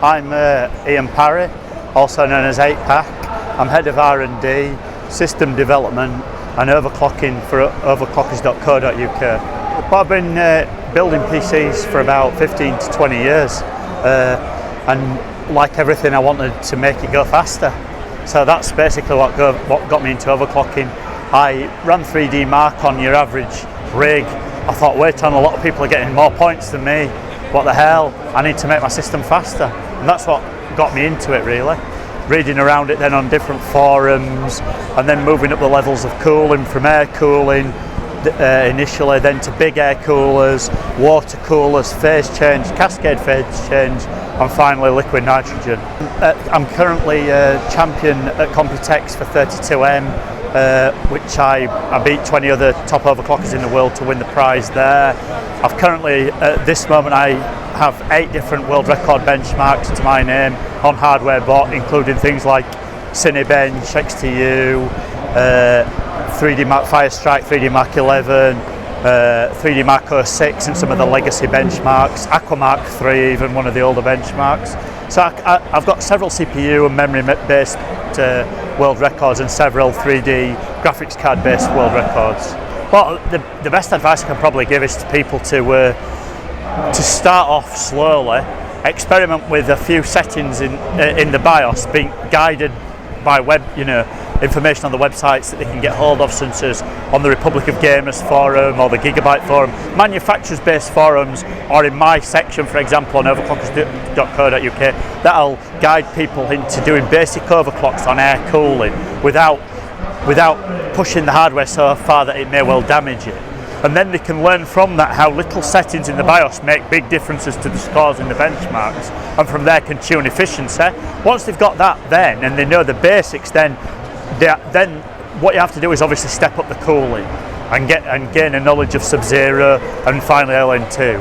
I'm Ian Parry, also known as 8-Pack. I'm head of R&D, system development and overclocking for overclockers.co.uk. I've been building PCs for about 15 to 20 years and like everything I wanted to make it go faster. So that's basically what got me into overclocking. I ran 3D Mark on your average rig. I thought, wait on, a lot of people are getting more points than me. What the hell? I need to make my system faster. And that's what got me into it, really. Reading around it then on different forums and then moving up the levels of cooling from air cooling initially, then to big air coolers, water coolers, phase change, cascade phase change, and finally liquid nitrogen. I'm currently champion at Computex for 32M, which I beat 20 other top overclockers in the world to win the prize there. I've currently, at this moment, I have 8 different world record benchmarks to my name on hardware bought, including things like Cinebench, XTU, 3D Mark Firestrike, 3D Mark 11, 3D Mark 06 and some of the legacy benchmarks, Aquamark 3, even one of the older benchmarks. So I've got several CPU and memory based world records and several 3D graphics card based world records. But the best advice I can probably give is to people to start off slowly, experiment with a few settings in the BIOS, being guided by information on the websites that they can get hold of, such as on the Republic of Gamers forum or the Gigabyte forum, manufacturers based forums, or in my section, for example, on overclockers.co.uk, that'll guide people into doing basic overclocks on air cooling without pushing the hardware so far that it may well damage it. And then they can learn from that how little settings in the BIOS make big differences to the scores in the benchmarks, and from there can tune efficiency. Once they've got that then, and they know the basics, then what you have to do is obviously step up the cooling and gain a knowledge of Sub-Zero and finally LN2.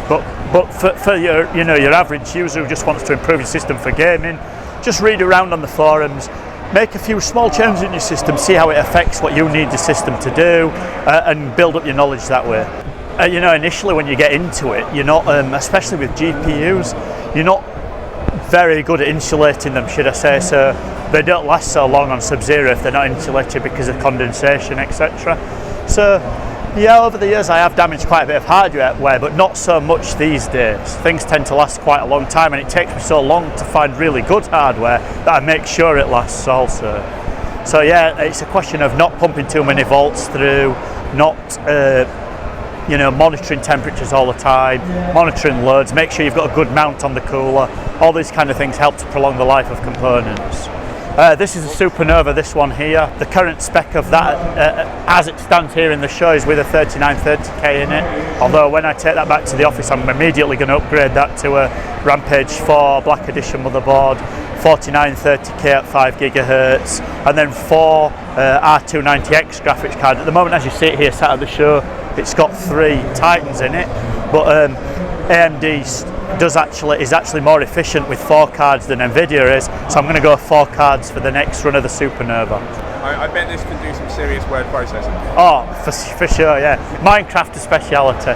But for your average user who just wants to improve your system for gaming, just read around on the forums, make a few small changes in your system, see how it affects what you need the system to do, and build up your knowledge that way. Initially when you get into it, you're not, especially with GPUs, you're not very good at insulating them, should I say, so they don't last so long on Sub-Zero if they're not insulated because of condensation, etc. So yeah, over the years I have damaged quite a bit of hardware, but not so much these days. Things tend to last quite a long time, and it takes me so long to find really good hardware that I make sure it lasts also. So yeah, it's a question of not pumping too many volts through, not monitoring temperatures all the time, monitoring loads, make sure you've got a good mount on the cooler. All these kind of things help to prolong the life of components. This is a Supernova, this one here. The current spec of that, as it stands here in the show, is with a 3930K in it. Although when I take that back to the office, I'm immediately going to upgrade that to a Rampage 4 Black Edition motherboard, 4930K at 5 GHz, and then 4 R290X graphics card. At the moment, as you see it here, sat at the show, it's got 3 Titans in it, but AMD is actually more efficient with 4 cards than Nvidia is, so I'm going to go 4 cards for the next run of the Supernova. I bet this can do some serious word processing. Oh, for sure, yeah. Minecraft a speciality.